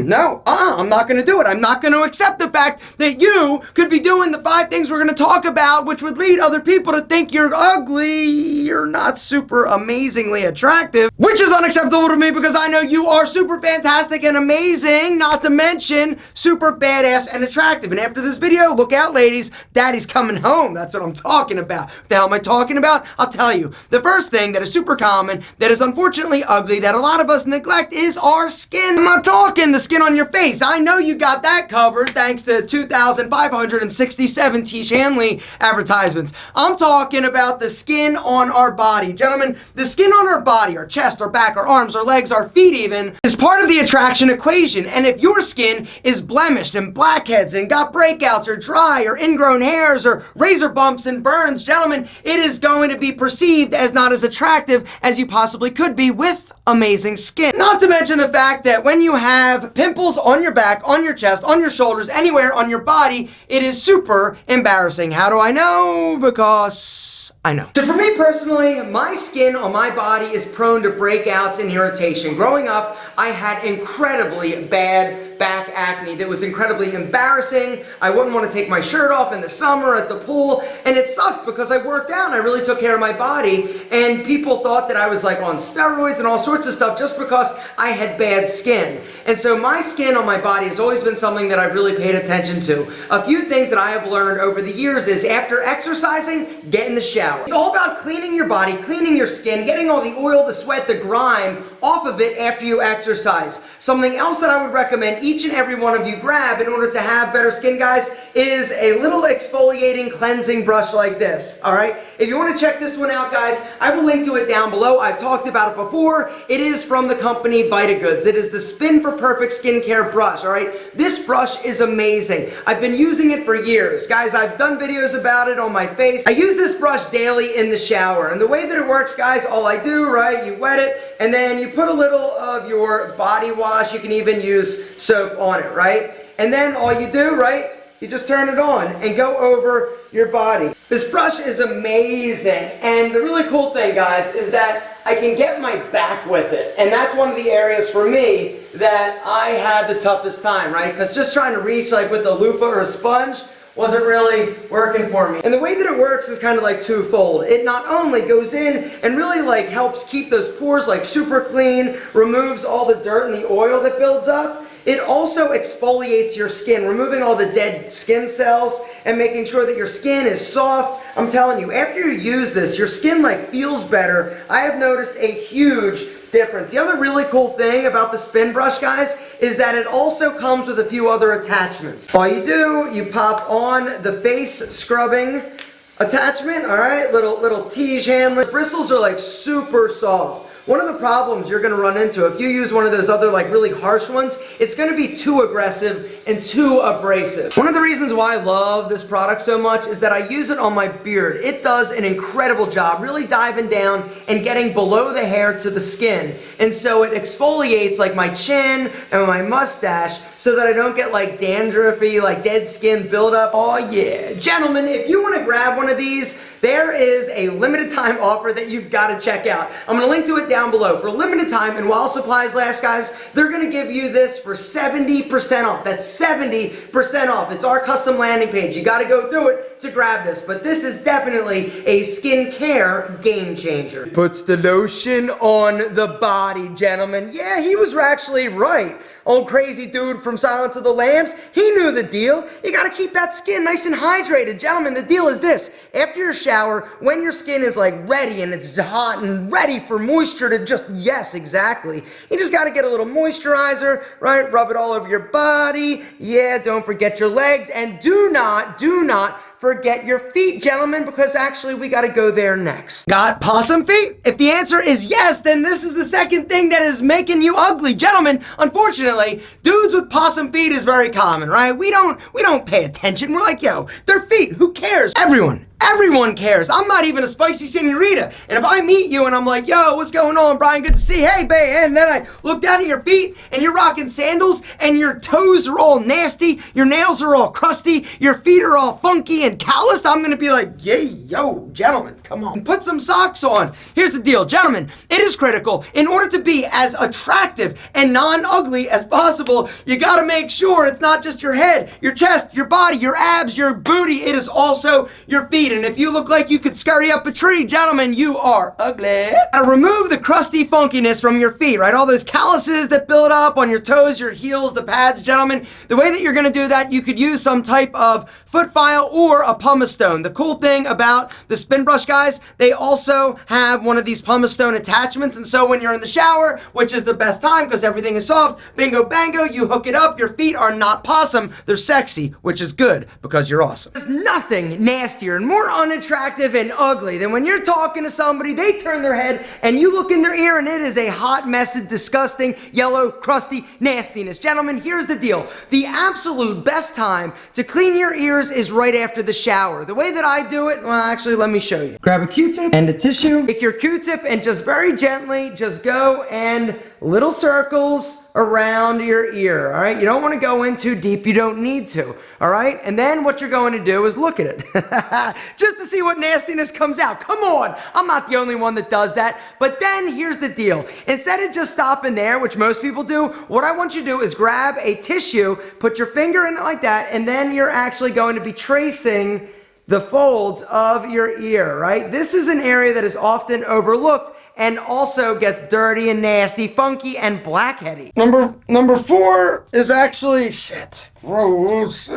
No, I'm not going to do it. I'm not going to accept the fact that you could be doing the 5 things we're going to talk about, which would lead other people to think you're ugly, you're not super amazingly attractive, which is unacceptable to me because I know you are super fantastic and amazing, not to mention super badass and attractive. And after this video, look out, ladies, daddy's coming home. That's what I'm talking about. What the hell am I talking about? I'll tell you. The first thing that is super common, that is unfortunately ugly, that a lot of us neglect is our skin. I'm not talking the skin on your face. I know you got that covered thanks to 2,567 T. Shanley advertisements. I'm talking about the skin on our body. Gentlemen, the skin on our body, our chest, our back, our arms, our legs, our feet even, is part of the attraction equation. And if your skin is blemished and blackheads and got breakouts or dry or ingrown hairs or razor bumps and burns, gentlemen, it is going to be perceived as not as attractive as you possibly could be with amazing skin. Not to mention the fact that when you have pimples on your back, on your chest, on your shoulders, anywhere on your body, it is super embarrassing. How do I know? Because I know. So for me personally, my skin on my body is prone to breakouts and irritation. Growing up, I had incredibly bad back acne that was incredibly embarrassing. I wouldn't want to take my shirt off in the summer at the pool, and it sucked because I worked out and I really took care of my body, and people thought that I was like on steroids and all sorts of stuff just because I had bad skin. And so my skin on my body has always been something that I've really paid attention to. A few things that I have learned over the years is after exercising, get in the shower. It's all about cleaning your body, cleaning your skin, getting all the oil, the sweat, the grime off of it after you exercise. Something else that I would recommend each and every one of you grab in order to have better skin, guys, is a little exfoliating cleansing brush like this, all right? If you want to check this one out, guys, I will link to it down below. I've talked about it before. It is from the company VitaGoods. It is the Spin for Perfect skincare brush, all right? This brush is amazing. I've been using it for years. Guys, I've done videos about it on my face. I use this brush daily in the shower, and the way that it works, guys, all I do, right, you wet it, and then you put a little of your body wash. You can even use soap on it, right? And then all you do, right, you just turn it on and go over your body. This brush is amazing, and the really cool thing, guys, is that I can get my back with it, and that's one of the areas for me that I had the toughest time, right? Because just trying to reach like with a loofah or a sponge wasn't really working for me. And the way that it works is kind of like twofold. It not only goes in and really like helps keep those pores like super clean, removes all the dirt and the oil that builds up, it also exfoliates your skin, removing all the dead skin cells and making sure that your skin is soft. I'm telling you, after you use this, your skin like feels better. I have noticed a huge difference. The other really cool thing about the spin brush, guys, is that it also comes with a few other attachments. All you do, you pop on the face scrubbing attachment, all right, little tige handle. The bristles are like super soft. One of the problems you're going to run into if you use one of those other like really harsh ones, it's going to be too aggressive and too abrasive. One of the reasons why I love this product so much is that I use it on my beard. It does an incredible job really diving down and getting below the hair to the skin. And so it exfoliates like my chin and my mustache so that I don't get like dandruffy, like dead skin buildup. Oh yeah. Gentlemen, if you want to grab one of these, there is a limited time offer that you've got to check out. I'm going to link to it down below. For a limited time, and while supplies last, guys, they're going to give you this for 70% off. That's 70% off. It's our custom landing page. You got to go through it to grab this, but this is definitely a skincare game changer. Puts the lotion on the body, gentlemen. Yeah, he was actually right. Old crazy dude from Silence of the Lambs, he knew the deal. You gotta keep that skin nice and hydrated. Gentlemen, the deal is this. After your shower, when your skin is like ready and it's hot and ready for moisture to just, yes, exactly. You just gotta get a little moisturizer, right? Rub it all over your body. Yeah, don't forget your legs. And do not forget your feet, gentlemen, because actually we gotta go there next. Got possum feet? If the answer is yes, then this is the second thing that is making you ugly. Gentlemen, unfortunately, dudes with possum feet is very common, right? We don't pay attention. We're like, yo, their feet, who cares? Everyone Everyone cares. I'm not even a spicy senorita. And if I meet you and I'm like, yo, what's going on, Brian? Good to see you. Hey, babe. And then I look down at your feet and you're rocking sandals and your toes are all nasty, your nails are all crusty, your feet are all funky and calloused, I'm gonna be like, yeah, yo, gentlemen, come on. Put some socks on. Here's the deal, gentlemen. It is critical. In order to be as attractive and non-ugly as possible, you gotta make sure it's not just your head, your chest, your body, your abs, your booty. It is also your feet. And if you look like you could scurry up a tree, gentlemen, you are ugly. Now remove the crusty funkiness from your feet, right? All those calluses that build up on your toes, your heels, the pads, gentlemen. The way that you're gonna do that, you could use some type of foot file or a pumice stone. The cool thing about the spin brush, guys, they also have one of these pumice stone attachments, and so when you're in the shower, which is the best time because everything is soft, bingo bango, you hook it up, your feet are not possum, they're sexy, which is good because you're awesome. There's nothing nastier and more unattractive and ugly than when you're talking to somebody, they turn their head and you look in their ear and it is a hot, messy, disgusting, yellow, crusty nastiness. Gentlemen, here's the deal. The absolute best time to clean your ears is right after the shower. The way that I do it, well, actually, let me show you. Grab a Q-tip and a tissue. Take your Q-tip and just very gently just go and little circles around your ear, all right? You don't want to go in too deep. You don't need to, all right? And then what you're going to do is look at it just to see what nastiness comes out. Come on, I'm not the only one that does that. But then here's the deal. Instead of just stopping there, which most people do, what I want you to do is grab a tissue, put your finger in it like that, and then you're actually going to be tracing the folds of your ear, right? This is an area that is often overlooked and also gets dirty and nasty, funky and blackheady. Number 4 is actually shit. Gross.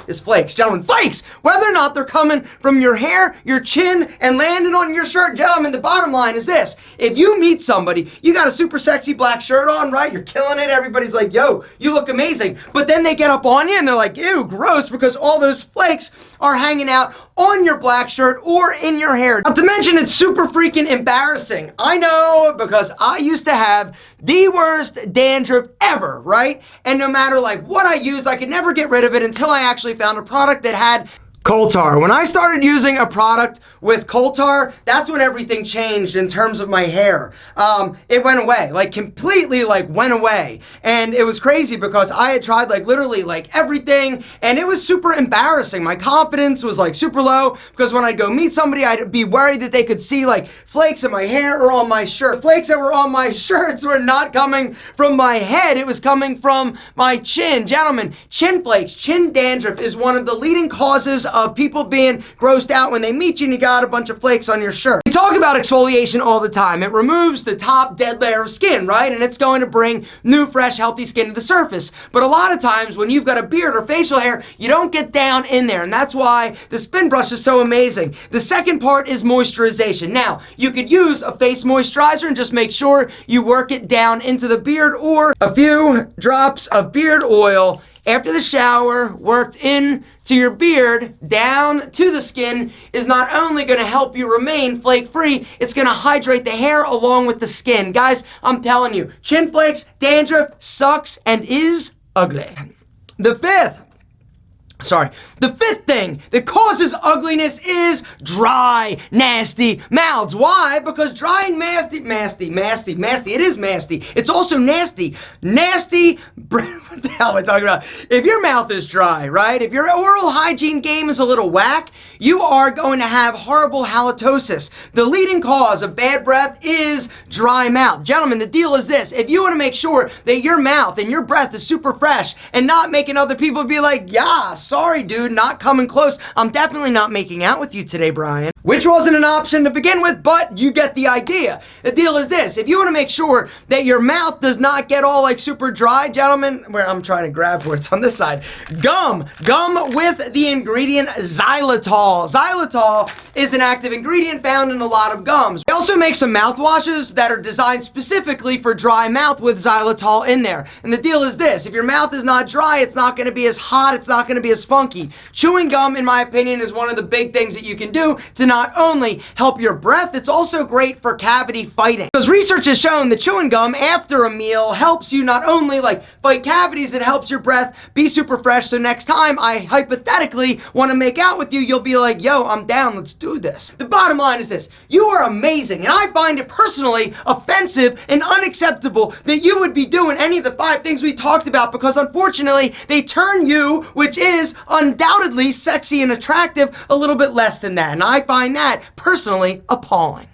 Is flakes. Gentlemen, flakes! Whether or not they're coming from your hair, your chin, and landing on your shirt, gentlemen, the bottom line is this. If you meet somebody, you got a super sexy black shirt on, right? You're killing it. Everybody's like, yo, you look amazing. But then they get up on you and they're like, ew, gross, because all those flakes are hanging out on your black shirt or in your hair. Not to mention, it's super freaking embarrassing. I know, because I used to have the worst dandruff ever, right? And no matter like what I used, I could never get rid of it until I actually found a product that had coal tar. When I started using a product with coal tar, that's when everything changed in terms of my hair. It went away, like completely like went away. And it was crazy because I had tried like literally like everything and it was super embarrassing. My confidence was like super low because when I'd go meet somebody, I'd be worried that they could see like flakes in my hair or on my shirt. Flakes that were on my shirts were not coming from my head. It was coming from my chin. Gentlemen, chin flakes, chin dandruff is one of the leading causes of people being grossed out when they meet you and you got a bunch of flakes on your shirt. We talk about exfoliation all the time. It removes the top dead layer of skin, right? And it's going to bring new, fresh, healthy skin to the surface. But a lot of times when you've got a beard or facial hair, you don't get down in there. And that's why the spin brush is so amazing. The second part is moisturization. Now, you could use a face moisturizer and just make sure you work it down into the beard or a few drops of beard oil after the shower worked in to your beard down to the skin is not only going to help you remain flake free, it's going to hydrate the hair along with the skin. Guys, I'm telling you, chin flakes, dandruff sucks and is ugly. The fifth thing that causes ugliness is dry, nasty mouths. Why? Because dry and nasty, it is nasty. It's also nasty. Nasty, what the hell am I talking about? If your mouth is dry, right? If your oral hygiene game is a little whack, you are going to have horrible halitosis. The leading cause of bad breath is dry mouth. Gentlemen, the deal is this. If you want to make sure that your mouth and your breath is super fresh and not making other people be like, yeah, sorry, dude, not coming close. I'm definitely not making out with you today, Brian. Which wasn't an option to begin with, but you get the idea. The deal is this. If you want to make sure that your mouth does not get all like super dry, gentlemen, where I'm trying to grab for it's on this side, gum with the ingredient xylitol. Xylitol is an active ingredient found in a lot of gums. We also also make some mouthwashes that are designed specifically for dry mouth with xylitol in there. And the deal is this: if your mouth is not dry, it's not going to be as hot, it's not going to be as funky. Chewing gum, in my opinion, is one of the big things that you can do to not only help your breath, it's also great for cavity fighting. Because research has shown that chewing gum after a meal helps you not only fight cavities, it helps your breath be super fresh. So next time I hypothetically want to make out with you, you'll be like, yo, I'm down, let's do this. The bottom line is this: you are amazing, and I find it personally offensive and unacceptable that you would be doing any of the 5 things we talked about, because unfortunately they turn you, which is undoubtedly sexy and attractive, a little bit less than that, and I find that personally appalling.